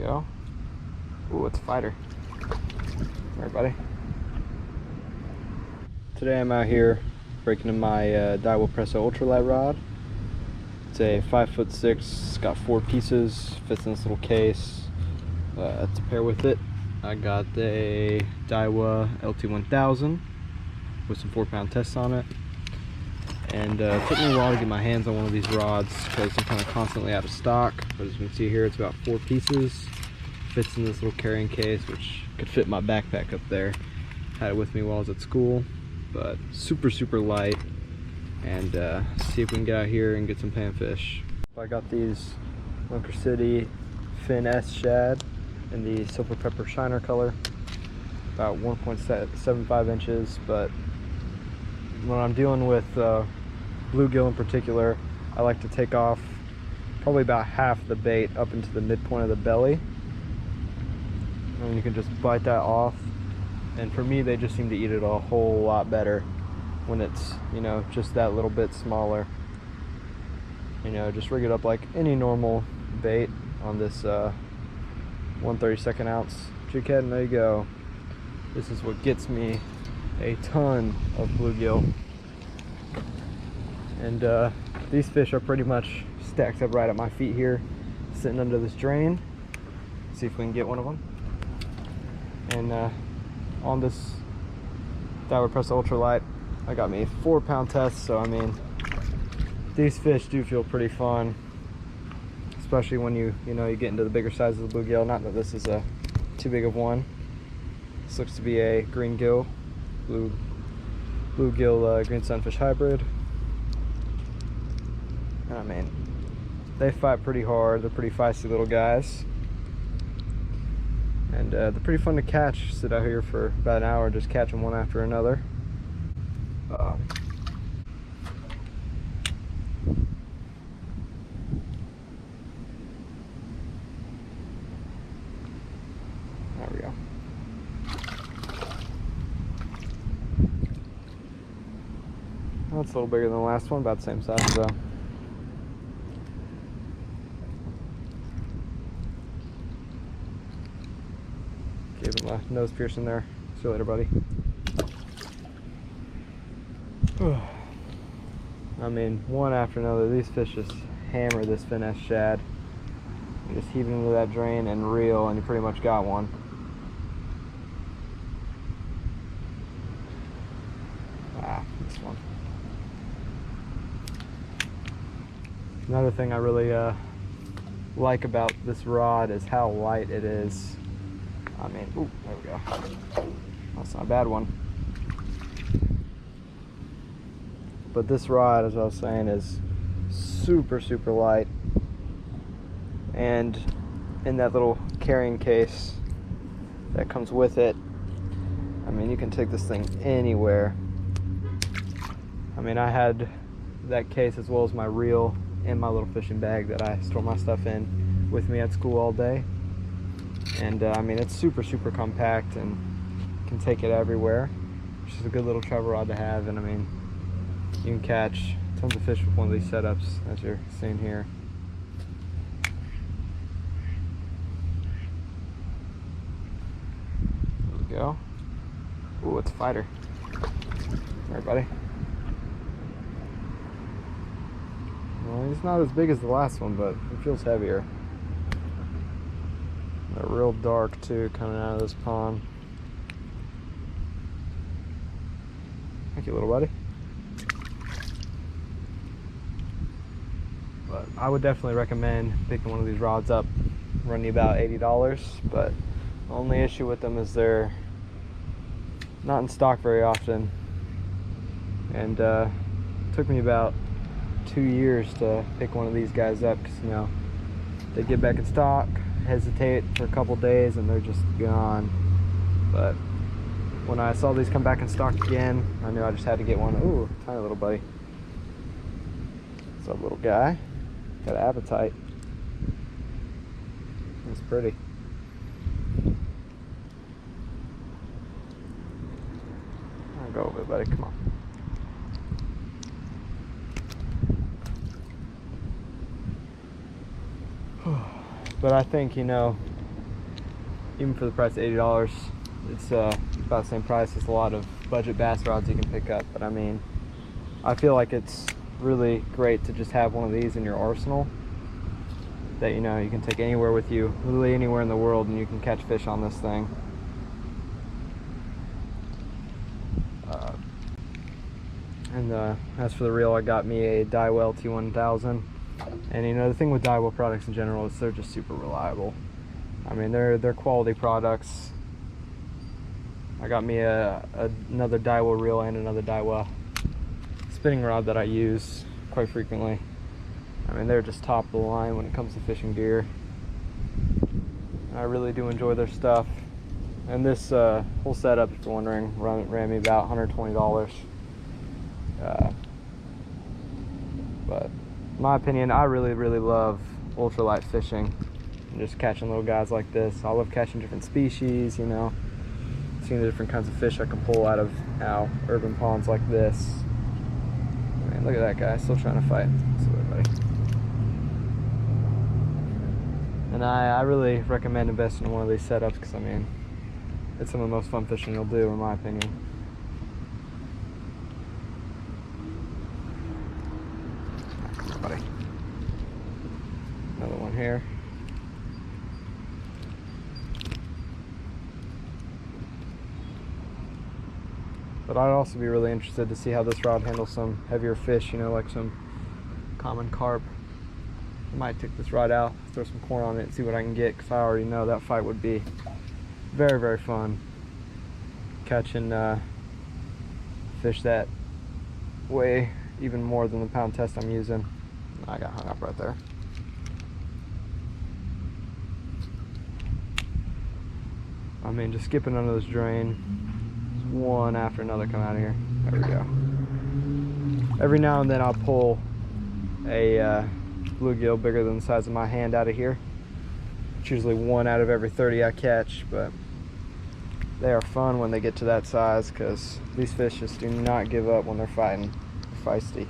Go. Ooh, it's a fighter. Alright, buddy. Today I'm out here breaking in my Daiwa Presso Ultralight rod. It's a 5'6", it's got 4 pieces, fits in this little case. To pair with it, I got a Daiwa LT1000 with some 4-pound tests on it. And it took me a while to get my hands on one of these rods because I'm kind of constantly out of stock. But as you can see here, it's about 4 pieces. Fits in this little carrying case, which could fit my backpack up there. Had it with me while I was at school, but super light. And see if we can get out here and get some panfish. I got these Lunker City Fin S shad in the silver pepper shiner color, about 1.75 inches. But when I'm dealing with bluegill in particular, I like to take off probably about half the bait up into the midpoint of the belly, and you can just bite that off. And for me, they just seem to eat it a whole lot better when it's, you know, just that little bit smaller. You know, just rig it up like any normal bait on this 1/32 ounce jig head, and there you go. This is what gets me a ton of bluegill. And these fish are pretty much stacked up right at my feet here, sitting under this drain. See if we can get one of them. And on this Daiwa Presso Ultralight, I got me 4-pound tests, so I mean, these fish do feel pretty fun, especially when you get into the bigger sizes of the bluegill. Not that this is a too big of one. This looks to be a green gill, bluegill green sunfish hybrid. And I mean, they fight pretty hard. They're pretty feisty little guys. And they're pretty fun to catch. Sit out here for about an hour, just catch them one after another. There we go. That's a little bigger than the last one, about the same size though. Gave him a nose piercing there. See you later, buddy. I mean, one after another, these fish just hammer this Fin S shad. You just heave it into that drain and reel, and you pretty much got one. This one. Another thing I really like about this rod is how light it is. I mean, ooh, there we go. That's not a bad one. But this rod, as I was saying, is super light. And in that little carrying case that comes with it, I mean, you can take this thing anywhere. I mean, I had that case as well as my reel in my little fishing bag that I store my stuff in with me at school all day. And I mean, it's super compact and can take it everywhere, which is a good little travel rod to have. And I mean, you can catch tons of fish with one of these setups, as you're seeing here. There we go. Ooh, it's a fighter. Alright, buddy. Well, he's not as big as the last one, but it feels heavier. They're real dark too, coming out of this pond. Thank you, little buddy. But I would definitely recommend picking one of these rods up. Run you about $80, but the only issue with them is they're not in stock very often. And it took me about 2 years to pick one of these guys up, because, you know, they get back in stock, hesitate for a couple days, and they're just gone. But when I saw these come back in stock again, I knew I just had to get one. Ooh, tiny little buddy. What's up, little guy? Got an appetite. That's pretty. I'll go over it, buddy. Come on. But I think, you know, even for the price of $80, it's about the same price as a lot of budget bass rods you can pick up. But I mean, I feel like it's really great to just have one of these in your arsenal that, you know, you can take anywhere with you, literally anywhere in the world, and you can catch fish on this thing. As for the reel, I got me a Daiwa LT1000, and you know, the thing with Daiwa products in general is they're just super reliable. I mean, they're quality products. I got me another Daiwa reel and another Daiwa spinning rod that I use quite frequently. I mean, they're just top of the line when it comes to fishing gear. I really do enjoy their stuff. And this whole setup, if you're wondering, ran me about $120. But in my opinion, I really love ultralight fishing and just catching little guys like this. I love catching different species, you know, seeing the different kinds of fish I can pull out of urban ponds like this. I mean, look at that guy, still trying to fight. Silly buddy. And I really recommend investing in one of these setups because, I mean, it's some of the most fun fishing you'll do, in my opinion. Come on, buddy. Another one here. But I'd also be really interested to see how this rod handles some heavier fish, you know, like some common carp. I might take this rod out, throw some corn on it, and see what I can get, because I already know that fight would be very fun. Catching fish that weigh even more than the pound test I'm using. I got hung up right there. I mean, just skipping under this drain. One after another come out of here. There we go. Every now and then I'll pull a bluegill bigger than the size of my hand out of here. It's usually 1 out of every 30 I catch, but they are fun when they get to that size because these fish just do not give up when they're fighting. They're feisty.